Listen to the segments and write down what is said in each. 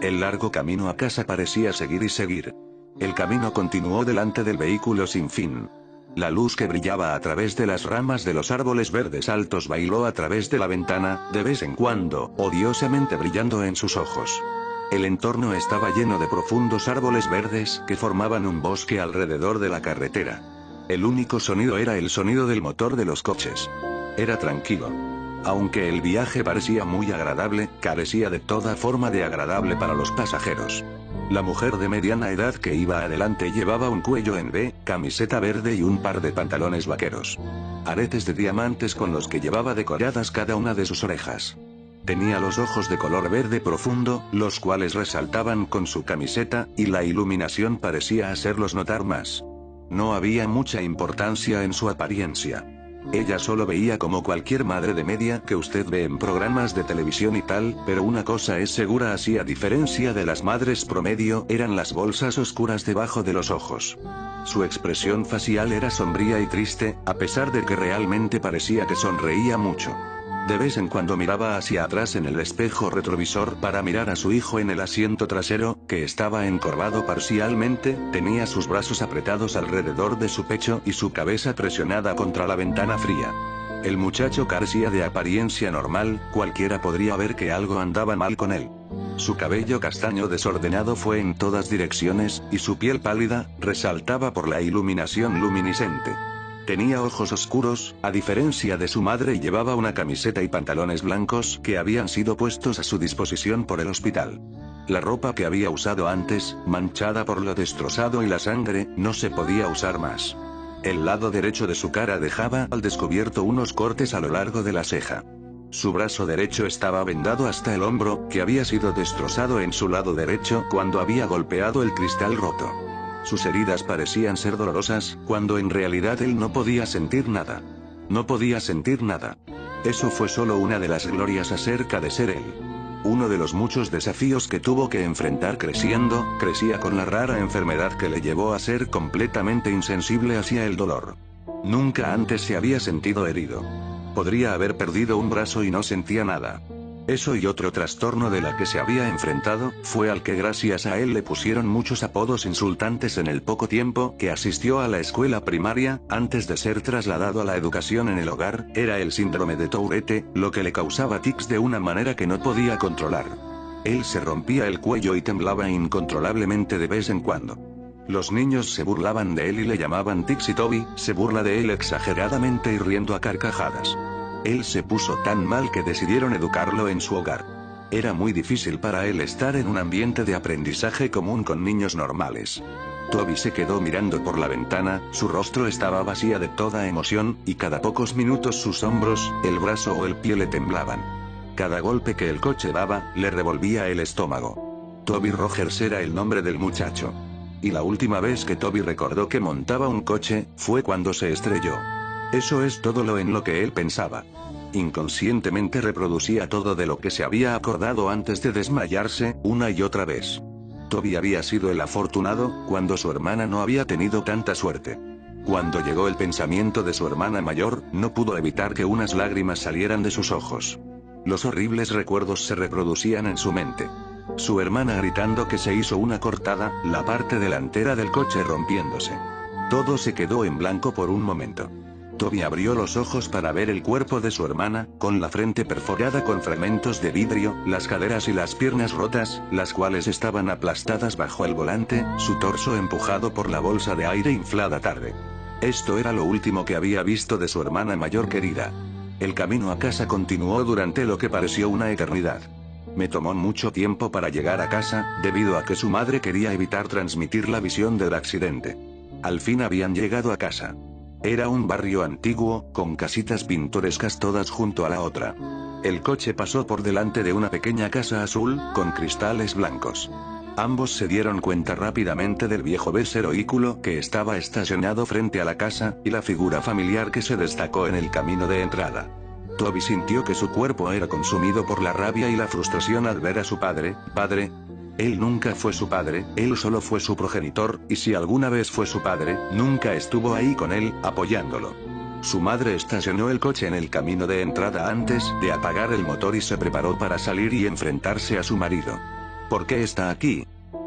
El largo camino a casa parecía seguir y seguir. El camino continuó delante del vehículo sin fin. La luz que brillaba a través de las ramas de los árboles verdes altos bailó a través de la ventana, de vez en cuando, odiosamente brillando en sus ojos. El entorno estaba lleno de profundos árboles verdes que formaban un bosque alrededor de la carretera. El único sonido era el sonido del motor de los coches. Era tranquilo. Aunque el viaje parecía muy agradable, carecía de toda forma de agradable para los pasajeros. La mujer de mediana edad que iba adelante llevaba un cuello en V, camiseta verde y un par de pantalones vaqueros. Aretes de diamantes con los que llevaba decoradas cada una de sus orejas. Tenía los ojos de color verde profundo, los cuales resaltaban con su camiseta, y la iluminación parecía hacerlos notar más. No había mucha importancia en su apariencia. Ella solo veía como cualquier madre de media que usted ve en programas de televisión y tal, pero una cosa es segura, así a diferencia de las madres promedio, eran las bolsas oscuras debajo de los ojos. Su expresión facial era sombría y triste, a pesar de que realmente parecía que sonreía mucho. De vez en cuando miraba hacia atrás en el espejo retrovisor para mirar a su hijo en el asiento trasero, que estaba encorvado parcialmente, tenía sus brazos apretados alrededor de su pecho y su cabeza presionada contra la ventana fría. El muchacho carecía de apariencia normal, cualquiera podría ver que algo andaba mal con él. Su cabello castaño desordenado fue en todas direcciones, y su piel pálida, resaltaba por la iluminación luminiscente. Tenía ojos oscuros, a diferencia de su madre, y llevaba una camiseta y pantalones blancos que habían sido puestos a su disposición por el hospital. La ropa que había usado antes, manchada por lo destrozado y la sangre, no se podía usar más. El lado derecho de su cara dejaba al descubierto unos cortes a lo largo de la ceja. Su brazo derecho estaba vendado hasta el hombro, que había sido destrozado en su lado derecho cuando había golpeado el cristal roto. Sus heridas parecían ser dolorosas, cuando en realidad él no podía sentir nada. No podía sentir nada. Eso fue solo una de las glorias acerca de ser él. Uno de los muchos desafíos que tuvo que enfrentar creciendo, crecía con la rara enfermedad que le llevó a ser completamente insensible hacia el dolor. Nunca antes se había sentido herido. Podría haber perdido un brazo y no sentía nada. Eso y otro trastorno de la que se había enfrentado, fue al que gracias a él le pusieron muchos apodos insultantes en el poco tiempo que asistió a la escuela primaria, antes de ser trasladado a la educación en el hogar. Era el síndrome de Tourette, lo que le causaba tics de una manera que no podía controlar. Él se rompía el cuello y temblaba incontrolablemente de vez en cuando. Los niños se burlaban de él y le llamaban tics, y Toby se burla de él exageradamente y riendo a carcajadas. Él se puso tan mal que decidieron educarlo en su hogar. Era muy difícil para él estar en un ambiente de aprendizaje común con niños normales. Toby se quedó mirando por la ventana, su rostro estaba vacía de toda emoción, y cada pocos minutos sus hombros, el brazo o el pie le temblaban. Cada golpe que el coche daba, le revolvía el estómago. Toby Rogers era el nombre del muchacho. Y la última vez que Toby recordó que montaba un coche, fue cuando se estrelló. Eso es todo lo en lo que él pensaba. Inconscientemente reproducía todo de lo que se había acordado antes de desmayarse, una y otra vez. Toby había sido el afortunado, cuando su hermana no había tenido tanta suerte. Cuando llegó el pensamiento de su hermana mayor, no pudo evitar que unas lágrimas salieran de sus ojos. Los horribles recuerdos se reproducían en su mente. Su hermana gritando que se hizo una cortada, la parte delantera del coche rompiéndose. Todo se quedó en blanco por un momento. Toby abrió los ojos para ver el cuerpo de su hermana, con la frente perforada con fragmentos de vidrio, las caderas y las piernas rotas, las cuales estaban aplastadas bajo el volante, su torso empujado por la bolsa de aire inflada tarde. Esto era lo último que había visto de su hermana mayor querida. El camino a casa continuó durante lo que pareció una eternidad. Me tomó mucho tiempo para llegar a casa, debido a que su madre quería evitar transmitir la visión del accidente. Al fin habían llegado a casa. Era un barrio antiguo, con casitas pintorescas todas junto a la otra. El coche pasó por delante de una pequeña casa azul, con cristales blancos. Ambos se dieron cuenta rápidamente del viejo vehículo que estaba estacionado frente a la casa, y la figura familiar que se destacó en el camino de entrada. Toby sintió que su cuerpo era consumido por la rabia y la frustración al ver a su padre. Él nunca fue su padre, él solo fue su progenitor, y si alguna vez fue su padre, nunca estuvo ahí con él, apoyándolo. Su madre estacionó el coche en el camino de entrada antes de apagar el motor y se preparó para salir y enfrentarse a su marido. ¿Por qué está aquí?,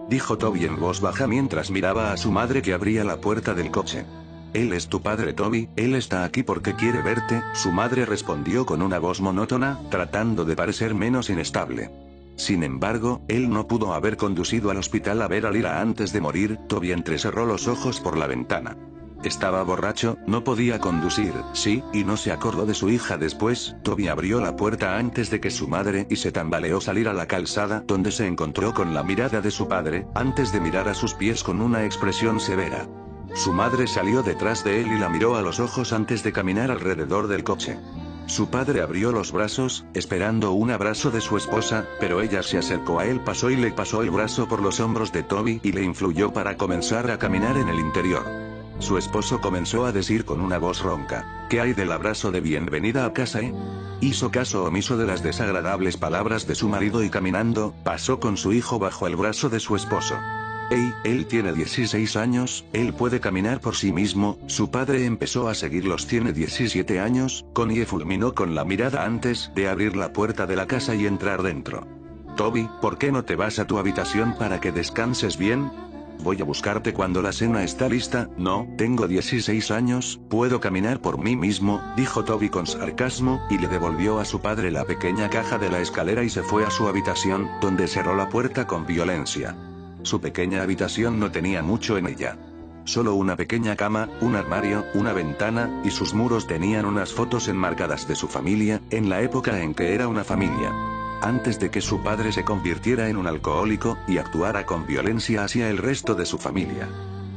dijo Toby en voz baja mientras miraba a su madre que abría la puerta del coche. Él es tu padre, Toby, él está aquí porque quiere verte, su madre respondió con una voz monótona, tratando de parecer menos inestable. Sin embargo, él no pudo haber conducido al hospital a ver a Lyra antes de morir. Toby entrecerró los ojos por la ventana. Estaba borracho, no podía conducir, sí, y no se acordó de su hija después. Toby abrió la puerta antes de que su madre y se tambaleó salir a la calzada, donde se encontró con la mirada de su padre, antes de mirar a sus pies con una expresión severa. Su madre salió detrás de él y la miró a los ojos antes de caminar alrededor del coche. Su padre abrió los brazos, esperando un abrazo de su esposa, pero ella se acercó a él, pasó y le pasó el brazo por los hombros de Toby y le influyó para comenzar a caminar en el interior. Su esposo comenzó a decir con una voz ronca: ¿Qué hay del abrazo de bienvenida a casa, Hizo caso omiso de las desagradables palabras de su marido y caminando, pasó con su hijo bajo el brazo de su esposo. Él tiene 16 años, él puede caminar por sí mismo. Su padre empezó a seguirlos. Tiene 17 años, Connie fulminó con la mirada antes de abrir la puerta de la casa y entrar dentro. Toby, ¿por qué no te vas a tu habitación para que descanses bien? Voy a buscarte cuando la cena está lista. No, tengo 16 años, puedo caminar por mí mismo, dijo Toby con sarcasmo, y le devolvió a su padre la pequeña caja de la escalera y se fue a su habitación, donde cerró la puerta con violencia. Su pequeña habitación no tenía mucho en ella. Solo una pequeña cama, un armario, una ventana, y sus muros tenían unas fotos enmarcadas de su familia, en la época en que era una familia. Antes de que su padre se convirtiera en un alcohólico, y actuara con violencia hacia el resto de su familia.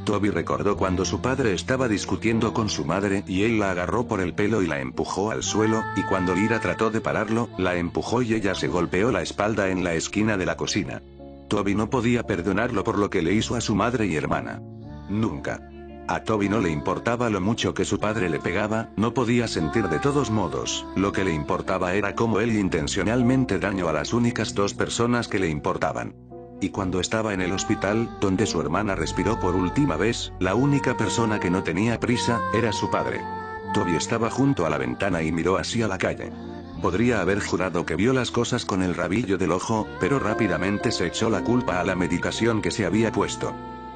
Toby recordó cuando su padre estaba discutiendo con su madre y él la agarró por el pelo y la empujó al suelo, y cuando Lyra trató de pararlo, la empujó y ella se golpeó la espalda en la esquina de la cocina. Toby no podía perdonarlo por lo que le hizo a su madre y hermana. Nunca. A Toby no le importaba lo mucho que su padre le pegaba, no podía sentir de todos modos, lo que le importaba era cómo él intencionalmente dañó a las únicas dos personas que le importaban. Y cuando estaba en el hospital, donde su hermana respiró por última vez, la única persona que no tenía prisa, era su padre. Toby estaba junto a la ventana y miró hacia la calle. Podría haber jurado que vio las cosas con el rabillo del ojo, pero rápidamente se echó la culpa a la medicación que se había puesto.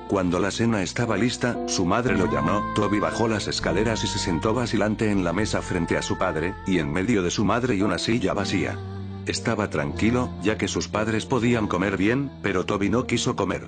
Cuando la cena estaba lista, su madre lo llamó. Toby bajó las escaleras y se sentó vacilante en la mesa frente a su padre, y en medio de su madre y una silla vacía. Estaba tranquilo, ya que sus padres podían comer bien, pero Toby no quiso comer.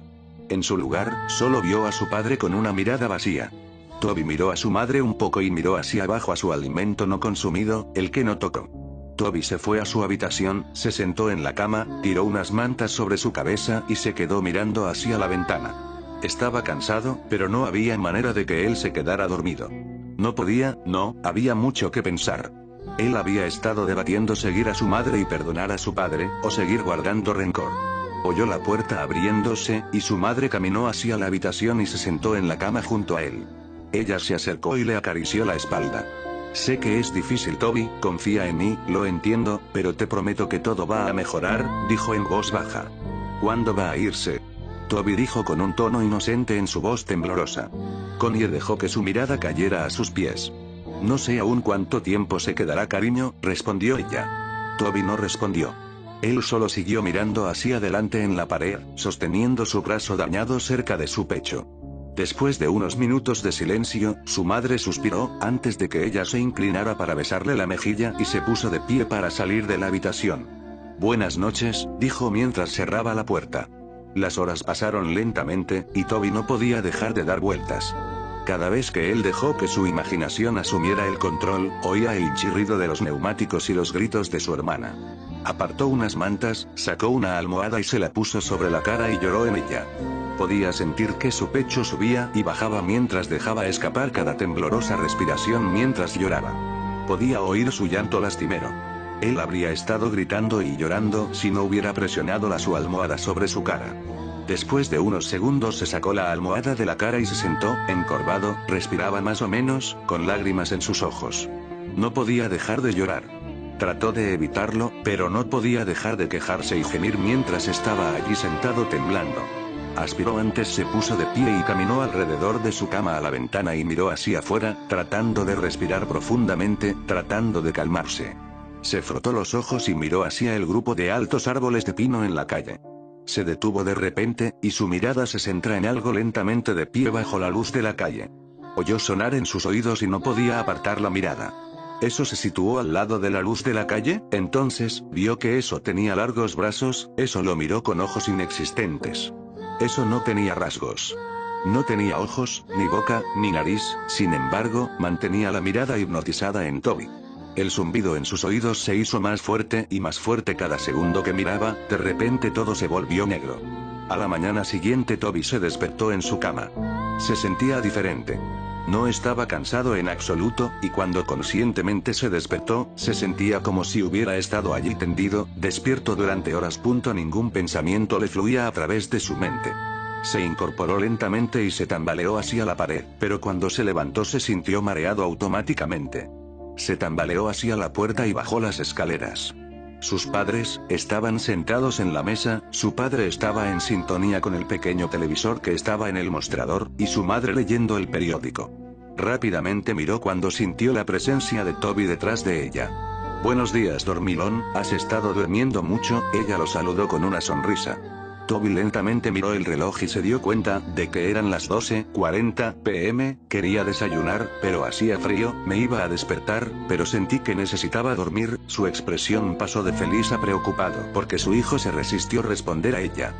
En su lugar, solo vio a su padre con una mirada vacía. Toby miró a su madre un poco y miró hacia abajo a su alimento no consumido, el que no tocó. Toby se fue a su habitación, se sentó en la cama, tiró unas mantas sobre su cabeza y se quedó mirando hacia la ventana. Estaba cansado, pero no había manera de que él se quedara dormido. No podía, no, había mucho que pensar. Él había estado debatiendo seguir a su madre y perdonar a su padre, o seguir guardando rencor. Oyó la puerta abriéndose, y su madre caminó hacia la habitación y se sentó en la cama junto a él. Ella se acercó y le acarició la espalda. Sé que es difícil, Toby, confía en mí, lo entiendo, pero te prometo que todo va a mejorar, dijo en voz baja. ¿Cuándo va a irse? Toby dijo con un tono inocente en su voz temblorosa. Connie dejó que su mirada cayera a sus pies. No sé aún cuánto tiempo se quedará, cariño, respondió ella. Toby no respondió. Él solo siguió mirando hacia adelante en la pared, sosteniendo su brazo dañado cerca de su pecho. Después de unos minutos de silencio, su madre suspiró, antes de que ella se inclinara para besarle la mejilla y se puso de pie para salir de la habitación. Buenas noches, dijo mientras cerraba la puerta. Las horas pasaron lentamente, y Toby no podía dejar de dar vueltas. Cada vez que él dejó que su imaginación asumiera el control, oía el chirrido de los neumáticos y los gritos de su hermana. Apartó unas mantas, sacó una almohada y se la puso sobre la cara y lloró en ella. Podía sentir que su pecho subía y bajaba mientras dejaba escapar cada temblorosa respiración mientras lloraba. Podía oír su llanto lastimero. Él habría estado gritando y llorando si no hubiera presionado su almohada sobre su cara. Después de unos segundos se sacó la almohada de la cara y se sentó, encorvado, respiraba más o menos, con lágrimas en sus ojos. No podía dejar de llorar. Trató de evitarlo, pero no podía dejar de quejarse y gemir mientras estaba allí sentado temblando. Aspiró antes, se puso de pie y caminó alrededor de su cama a la ventana y miró hacia afuera, tratando de respirar profundamente, tratando de calmarse. Se frotó los ojos y miró hacia el grupo de altos árboles de pino en la calle. Se detuvo de repente, y su mirada se centra en algo lentamente de pie bajo la luz de la calle. Oyó sonar en sus oídos y no podía apartar la mirada. ¿Eso se situó al lado de la luz de la calle? Entonces, vio que eso tenía largos brazos, eso lo miró con ojos inexistentes. Eso no tenía rasgos. No tenía ojos, ni boca, ni nariz, sin embargo, mantenía la mirada hipnotizada en Toby. El zumbido en sus oídos se hizo más fuerte y más fuerte cada segundo que miraba, de repente todo se volvió negro. A la mañana siguiente Toby se despertó en su cama. Se sentía diferente. No estaba cansado en absoluto, y cuando conscientemente se despertó, se sentía como si hubiera estado allí tendido, despierto durante horas. Ningún pensamiento le fluía a través de su mente. Se incorporó lentamente y se tambaleó hacia la pared, pero cuando se levantó se sintió mareado automáticamente. Se tambaleó hacia la puerta y bajó las escaleras. Sus padres estaban sentados en la mesa, su padre estaba en sintonía con el pequeño televisor que estaba en el mostrador, y su madre leyendo el periódico. Rápidamente miró cuando sintió la presencia de Toby detrás de ella. «Buenos días, dormilón, ¿has estado durmiendo mucho?», ella lo saludó con una sonrisa. Toby lentamente miró el reloj y se dio cuenta de que eran las 12:40 p.m, quería desayunar, pero hacía frío, me iba a despertar, pero sentí que necesitaba dormir. Su expresión pasó de feliz a preocupado porque su hijo se resistió a responder a ella.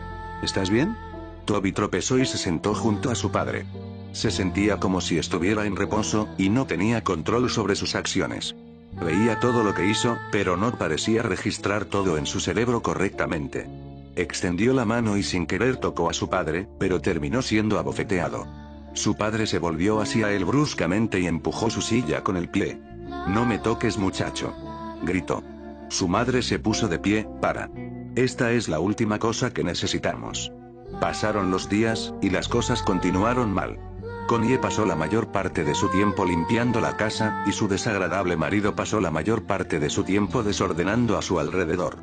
«¿Estás bien?». Toby tropezó y se sentó junto a su padre. Se sentía como si estuviera en reposo, y no tenía control sobre sus acciones. Veía todo lo que hizo, pero no parecía registrar todo en su cerebro correctamente. Extendió la mano y sin querer tocó a su padre, pero terminó siendo abofeteado. Su padre se volvió hacia él bruscamente y empujó su silla con el pie. «No me toques, muchacho», gritó. Su madre se puso de pie. Esta es la última cosa que necesitamos». Pasaron los días, y las cosas continuaron mal. Connie pasó la mayor parte de su tiempo limpiando la casa, y su desagradable marido pasó la mayor parte de su tiempo desordenando a su alrededor.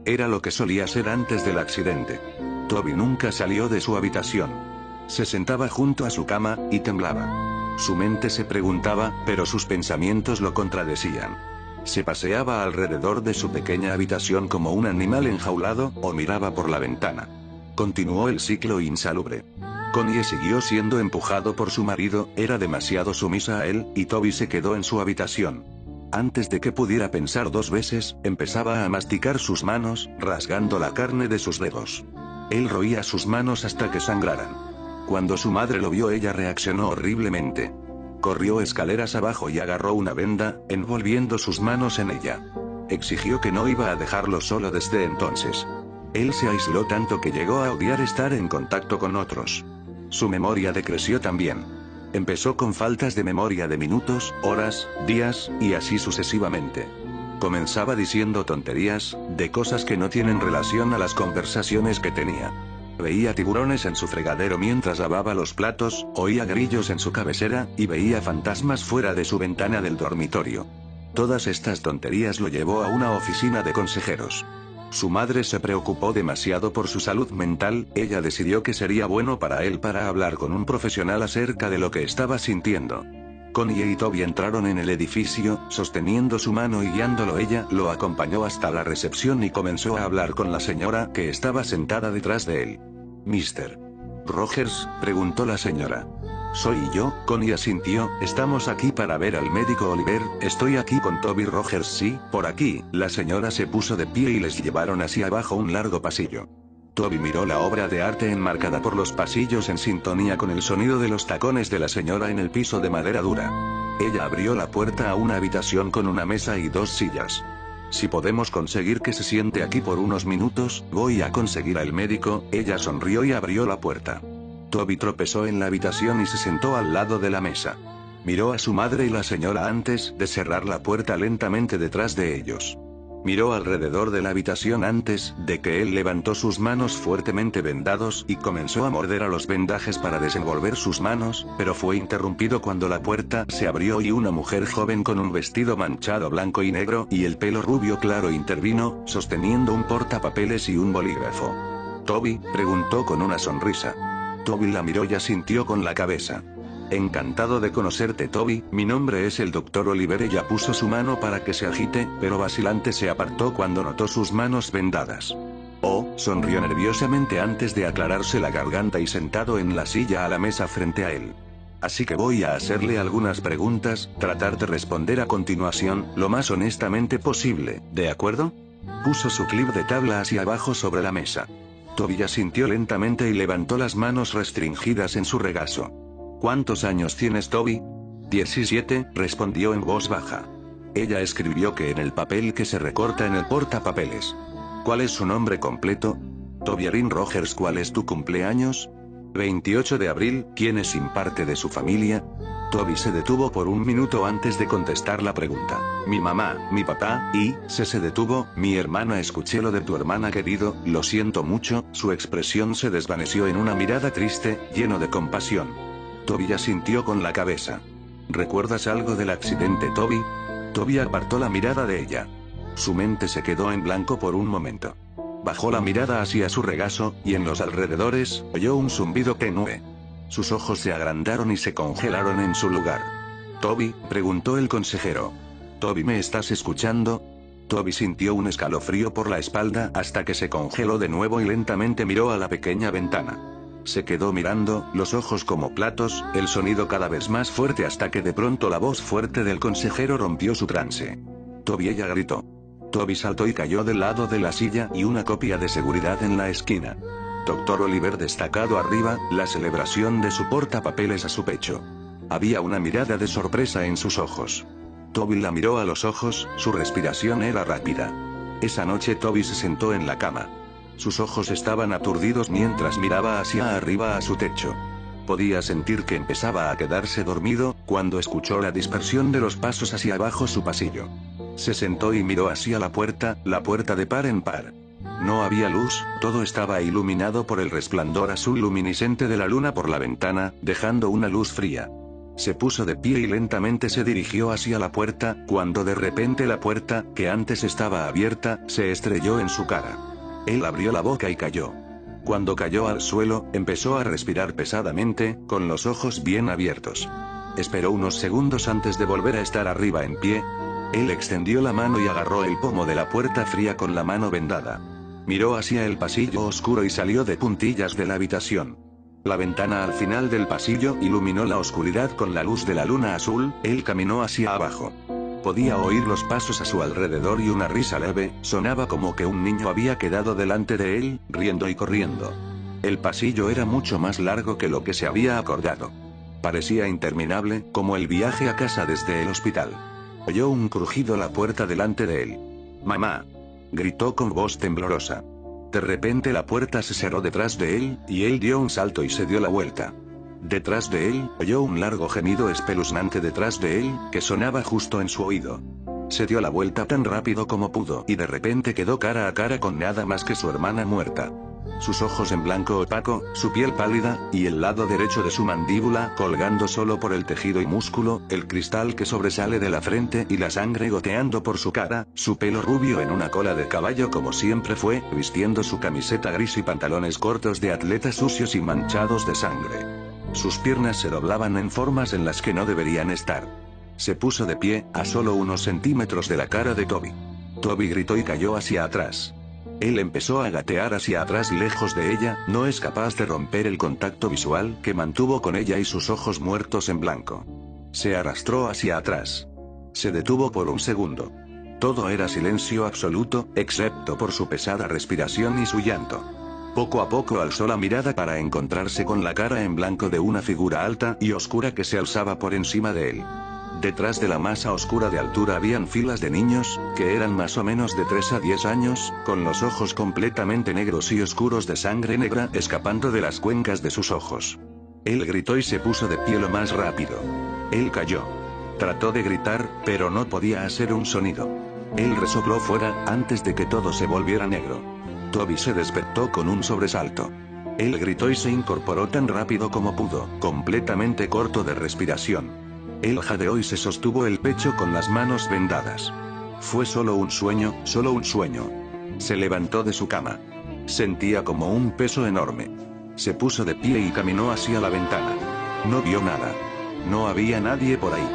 Era lo que solía ser antes del accidente. Toby nunca salió de su habitación. Se sentaba junto a su cama, y temblaba. Su mente se preguntaba, pero sus pensamientos lo contradecían. Se paseaba alrededor de su pequeña habitación como un animal enjaulado, o miraba por la ventana. Continuó el ciclo insalubre. Connie siguió siendo empujado por su marido, era demasiado sumisa a él, y Toby se quedó en su habitación. Antes de que pudiera pensar dos veces, empezaba a masticar sus manos, rasgando la carne de sus dedos. Él roía sus manos hasta que sangraran. Cuando su madre lo vio, ella reaccionó horriblemente. Corrió escaleras abajo y agarró una venda, envolviendo sus manos en ella. Exigió que no iba a dejarlo solo desde entonces. Él se aisló tanto que llegó a odiar estar en contacto con otros. Su memoria decreció también. Empezó con faltas de memoria de minutos, horas, días, y así sucesivamente. Comenzaba diciendo tonterías, de cosas que no tienen relación a las conversaciones que tenía. Veía tiburones en su fregadero mientras lavaba los platos, oía grillos en su cabecera, y veía fantasmas fuera de su ventana del dormitorio. Todas estas tonterías lo llevó a una oficina de consejeros. Su madre se preocupó demasiado por su salud mental, ella decidió que sería bueno para él para hablar con un profesional acerca de lo que estaba sintiendo. Connie y Toby entraron en el edificio, sosteniendo su mano y guiándolo. Ella lo acompañó hasta la recepción y comenzó a hablar con la señora que estaba sentada detrás de él. «¿Mr. Rogers?», preguntó la señora. «Soy yo», Connie asintió. «Estamos aquí para ver al médico Oliver, estoy aquí con Toby Rogers». «Sí, por aquí». La señora se puso de pie y les llevaron hacia abajo un largo pasillo. Toby miró la obra de arte enmarcada por los pasillos en sintonía con el sonido de los tacones de la señora en el piso de madera dura. Ella abrió la puerta a una habitación con una mesa y dos sillas. «Si podemos conseguir que se siente aquí por unos minutos, voy a conseguir al médico». Ella sonrió y abrió la puerta. Toby tropezó en la habitación y se sentó al lado de la mesa. Miró a su madre y la señora antes de cerrar la puerta lentamente detrás de ellos. Miró alrededor de la habitación antes de que él levantó sus manos fuertemente vendados y comenzó a morder a los vendajes para desenvolver sus manos, pero fue interrumpido cuando la puerta se abrió y una mujer joven con un vestido manchado blanco y negro y el pelo rubio claro intervino, sosteniendo un portapapeles y un bolígrafo. Toby? Preguntó con una sonrisa. Toby la miró y asintió con la cabeza. Encantado de conocerte, Toby, mi nombre es el Dr. Oliver. Ella puso su mano para que se agite, pero vacilante se apartó cuando notó sus manos vendadas. Oh, sonrió nerviosamente antes de aclararse la garganta y sentado en la silla a la mesa frente a él. Así que voy a hacerle algunas preguntas, tratar de responder a continuación, lo más honestamente posible, ¿de acuerdo? Puso su clip de tabla hacia abajo sobre la mesa. Toby asintió lentamente y levantó las manos restringidas en su regazo. ¿Cuántos años tienes, Toby? 17, respondió en voz baja. Ella escribió que en el papel que se recorta en el portapapeles. ¿Cuál es su nombre completo? Toby Erin Rogers. ¿Cuál es tu cumpleaños? 28 de abril. ¿Quién es sin parte de su familia? Toby se detuvo por un minuto antes de contestar la pregunta. Mi mamá, mi papá, y, se detuvo, mi hermana. Escuché lo de tu hermana, querido, lo siento mucho. Su expresión se desvaneció en una mirada triste, lleno de compasión. Toby asintió con la cabeza. ¿Recuerdas algo del accidente, Toby? Toby apartó la mirada de ella. Su mente se quedó en blanco por un momento. Bajó la mirada hacia su regazo, y en los alrededores, oyó un zumbido tenue. Sus ojos se agrandaron y se congelaron en su lugar. ¿Toby? Preguntó el consejero. ¿Toby, me estás escuchando? Toby sintió un escalofrío por la espalda hasta que se congeló de nuevo y lentamente miró a la pequeña ventana. Se quedó mirando, los ojos como platos, el sonido cada vez más fuerte hasta que de pronto la voz fuerte del consejero rompió su trance. Toby, ella gritó. Toby saltó y cayó del lado de la silla y una copia de seguridad en la esquina. Dr. Oliver destacado arriba, la celebración de su portapapeles a su pecho. Había una mirada de sorpresa en sus ojos. Toby la miró a los ojos, su respiración era rápida. Esa noche Toby se sentó en la cama. Sus ojos estaban aturdidos mientras miraba hacia arriba a su techo. Podía sentir que empezaba a quedarse dormido, cuando escuchó la dispersión de los pasos hacia abajo su pasillo. Se sentó y miró hacia la puerta de par en par. No había luz, todo estaba iluminado por el resplandor azul luminiscente de la luna por la ventana, dejando una luz fría. Se puso de pie y lentamente se dirigió hacia la puerta, cuando de repente la puerta, que antes estaba abierta, se estrelló en su cara. Él abrió la boca y cayó. Cuando cayó al suelo, empezó a respirar pesadamente, con los ojos bien abiertos. Esperó unos segundos antes de volver a estar arriba en pie. Él extendió la mano y agarró el pomo de la puerta fría con la mano vendada. Miró hacia el pasillo oscuro y salió de puntillas de la habitación. La ventana al final del pasillo iluminó la oscuridad con la luz de la luna azul. Él caminó hacia abajo. Podía oír los pasos a su alrededor y una risa leve, sonaba como que un niño había quedado delante de él, riendo y corriendo. El pasillo era mucho más largo que lo que se había acordado. Parecía interminable, como el viaje a casa desde el hospital. Oyó un crujido la puerta delante de él. «¡Mamá!», gritó con voz temblorosa. De repente la puerta se cerró detrás de él, y él dio un salto y se dio la vuelta. Detrás de él, oyó un largo gemido espeluznante detrás de él, que sonaba justo en su oído. Se dio la vuelta tan rápido como pudo, y de repente quedó cara a cara con nada más que su hermana muerta. Sus ojos en blanco opaco, su piel pálida, y el lado derecho de su mandíbula colgando solo por el tejido y músculo, el cristal que sobresale de la frente y la sangre goteando por su cara, su pelo rubio en una cola de caballo como siempre fue, vistiendo su camiseta gris y pantalones cortos de atleta sucios y manchados de sangre. Sus piernas se doblaban en formas en las que no deberían estar. Se puso de pie, a solo unos centímetros de la cara de Toby. Toby gritó y cayó hacia atrás. Él empezó a gatear hacia atrás y lejos de ella, no es capaz de romper el contacto visual que mantuvo con ella y sus ojos muertos en blanco. Se arrastró hacia atrás. Se detuvo por un segundo. Todo era silencio absoluto, excepto por su pesada respiración y su llanto. Poco a poco alzó la mirada para encontrarse con la cara en blanco de una figura alta y oscura que se alzaba por encima de él. Detrás de la masa oscura de altura habían filas de niños, que eran más o menos de 3 a 10 años, con los ojos completamente negros y oscuros de sangre negra escapando de las cuencas de sus ojos. Él gritó y se puso de pie lo más rápido. Él cayó. Trató de gritar, pero no podía hacer un sonido. Él resopló fuera, antes de que todo se volviera negro. Toby se despertó con un sobresalto. Él gritó y se incorporó tan rápido como pudo, completamente corto de respiración. Él jadeó y se sostuvo el pecho con las manos vendadas. Fue solo un sueño, solo un sueño. Se levantó de su cama. Sentía como un peso enorme. Se puso de pie y caminó hacia la ventana. No vio nada. No había nadie por ahí.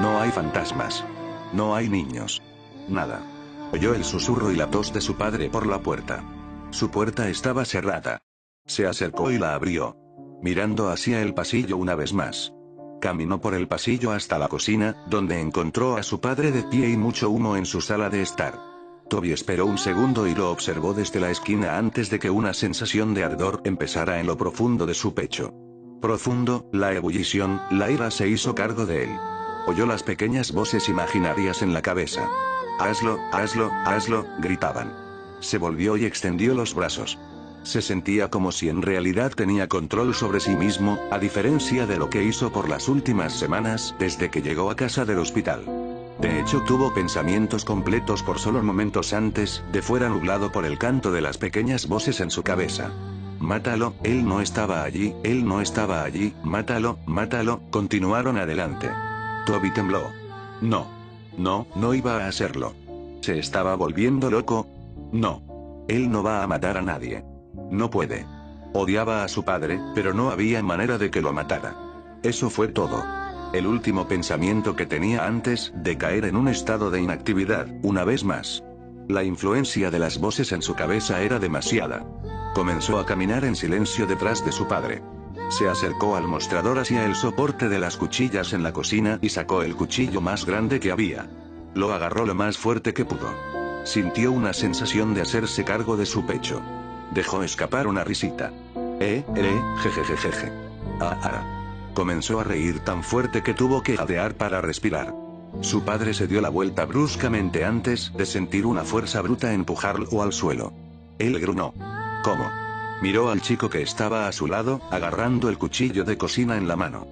No hay fantasmas. No hay niños. Nada. Oyó el susurro y la tos de su padre por la puerta. Su puerta estaba cerrada. Se acercó y la abrió. Mirando hacia el pasillo una vez más. Caminó por el pasillo hasta la cocina, donde encontró a su padre de pie y mucho humo en su sala de estar. Toby esperó un segundo y lo observó desde la esquina antes de que una sensación de ardor empezara en lo profundo de su pecho. Profundo, la ebullición, la ira se hizo cargo de él. Oyó las pequeñas voces imaginarias en la cabeza. «Hazlo, hazlo, hazlo», gritaban. Se volvió y extendió los brazos. Se sentía como si en realidad tenía control sobre sí mismo, a diferencia de lo que hizo por las últimas semanas desde que llegó a casa del hospital. De hecho tuvo pensamientos completos por solo momentos antes de fuera nublado por el canto de las pequeñas voces en su cabeza. «Mátalo, él no estaba allí, él no estaba allí, mátalo, mátalo», continuaron adelante. Toby tembló. No iba a hacerlo. ¿Se estaba volviendo loco? No. Él no va a matar a nadie. No puede. Odiaba a su padre, pero no había manera de que lo matara. Eso fue todo. El último pensamiento que tenía antes de caer en un estado de inactividad, una vez más. La influencia de las voces en su cabeza era demasiada. Comenzó a caminar en silencio detrás de su padre. Se acercó al mostrador hacia el soporte de las cuchillas en la cocina y sacó el cuchillo más grande que había. Lo agarró lo más fuerte que pudo. Sintió una sensación de hacerse cargo de su pecho. Dejó escapar una risita. Jejejejeje. Comenzó a reír tan fuerte que tuvo que jadear para respirar. Su padre se dio la vuelta bruscamente antes de sentir una fuerza bruta empujarlo al suelo. Él gruñó. ¿Cómo? Miró al chico que estaba a su lado, agarrando el cuchillo de cocina en la mano.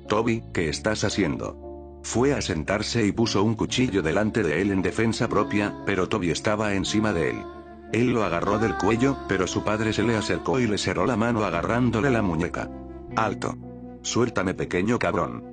«Toby, ¿qué estás haciendo?» Fue a sentarse y puso un cuchillo delante de él en defensa propia, pero Toby estaba encima de él. Él lo agarró del cuello, pero su padre se le acercó y le cerró la mano agarrándole la muñeca. «Alto. Suéltame, pequeño cabrón»,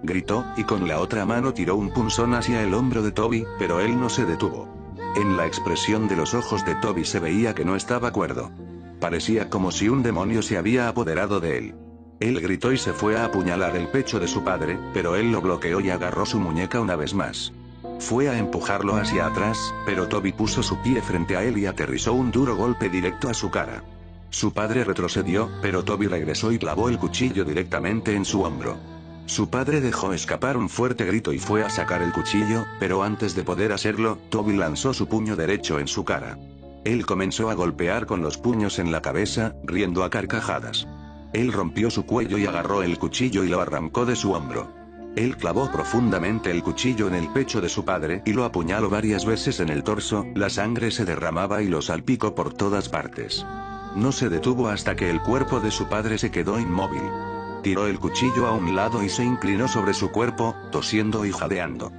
gritó, y con la otra mano tiró un punzón hacia el hombro de Toby, pero él no se detuvo. En la expresión de los ojos de Toby se veía que no estaba cuerdo. Parecía como si un demonio se había apoderado de él. Él gritó y se fue a apuñalar el pecho de su padre, pero él lo bloqueó y agarró su muñeca una vez más. Fue a empujarlo hacia atrás, pero Toby puso su pie frente a él y aterrizó un duro golpe directo a su cara. Su padre retrocedió, pero Toby regresó y clavó el cuchillo directamente en su hombro. Su padre dejó escapar un fuerte grito y fue a sacar el cuchillo, pero antes de poder hacerlo, Toby lanzó su puño derecho en su cara. Él comenzó a golpear con los puños en la cabeza, riendo a carcajadas. Él rompió su cuello y agarró el cuchillo y lo arrancó de su hombro. Él clavó profundamente el cuchillo en el pecho de su padre y lo apuñaló varias veces en el torso, la sangre se derramaba y lo salpicó por todas partes. No se detuvo hasta que el cuerpo de su padre se quedó inmóvil. Tiró el cuchillo a un lado y se inclinó sobre su cuerpo, tosiendo y jadeando.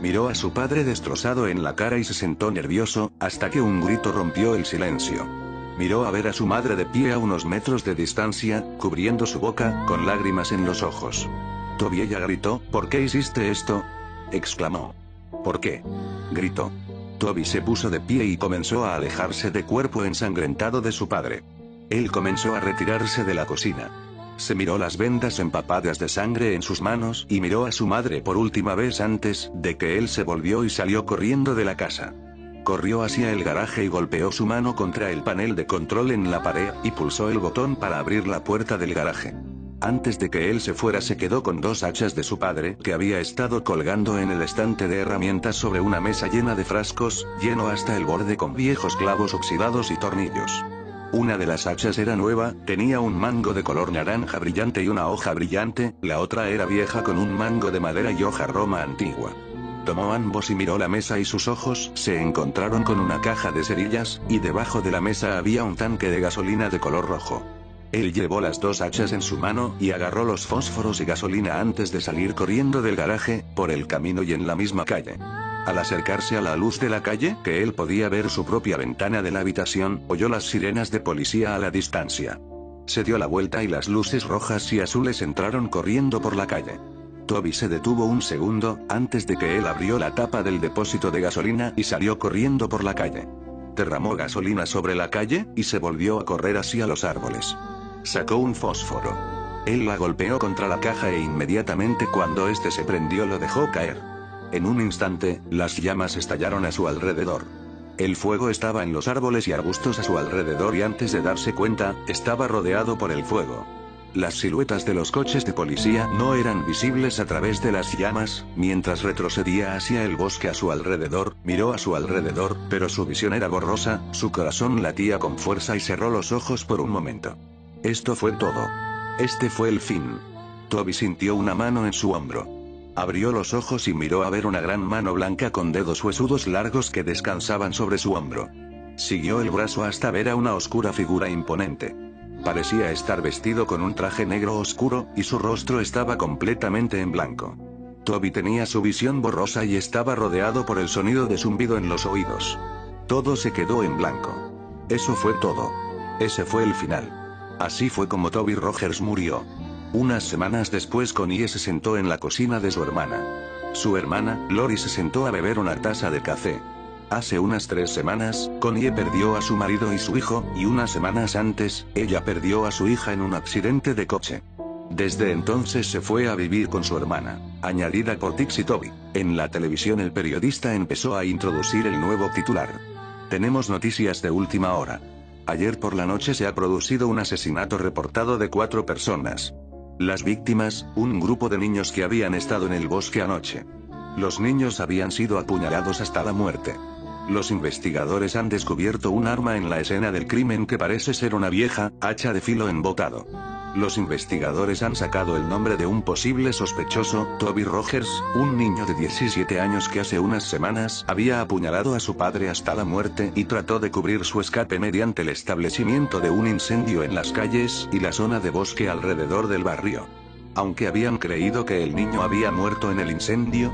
Miró a su padre destrozado en la cara y se sentó nervioso, hasta que un grito rompió el silencio. Miró a ver a su madre de pie a unos metros de distancia, cubriendo su boca, con lágrimas en los ojos. Toby, ella gritó, «¿Por qué hiciste esto?», exclamó. «¿Por qué?», gritó. Toby se puso de pie y comenzó a alejarse del cuerpo ensangrentado de su padre. Él comenzó a retirarse de la cocina. Se miró las vendas empapadas de sangre en sus manos y miró a su madre por última vez antes de que él se volvió y salió corriendo de la casa. Corrió hacia el garaje y golpeó su mano contra el panel de control en la pared y pulsó el botón para abrir la puerta del garaje. Antes de que él se fuera se quedó con dos hachas de su padre que había estado colgando en el estante de herramientas sobre una mesa llena de frascos, lleno hasta el borde con viejos clavos oxidados y tornillos. Una de las hachas era nueva, tenía un mango de color naranja brillante y una hoja brillante, la otra era vieja con un mango de madera y hoja roma antigua. Tomó ambos y miró la mesa y sus ojos se encontraron con una caja de cerillas, y debajo de la mesa había un tanque de gasolina de color rojo. Él llevó las dos hachas en su mano y agarró los fósforos y gasolina antes de salir corriendo del garaje, por el camino y en la misma calle. Al acercarse a la luz de la calle, que él podía ver su propia ventana de la habitación, oyó las sirenas de policía a la distancia. Se dio la vuelta y las luces rojas y azules entraron corriendo por la calle. Toby se detuvo un segundo, antes de que él abrió la tapa del depósito de gasolina y salió corriendo por la calle. derramó gasolina sobre la calle, y se volvió a correr hacia los árboles. Sacó un fósforo. Él la golpeó contra la caja e inmediatamente cuando este se prendió lo dejó caer. En un instante, las llamas estallaron a su alrededor. El fuego estaba en los árboles y arbustos a su alrededor y antes de darse cuenta, estaba rodeado por el fuego. Las siluetas de los coches de policía no eran visibles a través de las llamas. Mientras retrocedía hacia el bosque a su alrededor, miró a su alrededor, pero su visión era borrosa, su corazón latía con fuerza y cerró los ojos por un momento. Esto fue todo. Este fue el fin. Toby sintió una mano en su hombro. Abrió los ojos y miró a ver una gran mano blanca con dedos huesudos largos que descansaban sobre su hombro. Siguió el brazo hasta ver a una oscura figura imponente. Parecía estar vestido con un traje negro oscuro, y su rostro estaba completamente en blanco. Toby tenía su visión borrosa y estaba rodeado por el sonido de zumbido en los oídos. Todo se quedó en blanco. Eso fue todo. Ese fue el final. Así fue como Toby Rogers murió. Unas semanas después Connie se sentó en la cocina de su hermana. Su hermana, Lori, se sentó a beber una taza de café. Hace unas 3 semanas, Connie perdió a su marido y su hijo, y unas semanas antes, ella perdió a su hija en un accidente de coche. Desde entonces se fue a vivir con su hermana, añadida por Tix y Toby. En la televisión el periodista empezó a introducir el nuevo titular. Tenemos noticias de última hora. Ayer por la noche se ha producido un asesinato reportado de 4 personas. Las víctimas, un grupo de niños que habían estado en el bosque anoche. Los niños habían sido apuñalados hasta la muerte. Los investigadores han descubierto un arma en la escena del crimen que parece ser una vieja hacha de filo embotado. Los investigadores han sacado el nombre de un posible sospechoso, Toby Rogers, un niño de 17 años que hace unas semanas había apuñalado a su padre hasta la muerte y trató de cubrir su escape mediante el establecimiento de un incendio en las calles y la zona de bosque alrededor del barrio. Aunque habían creído que el niño había muerto en el incendio,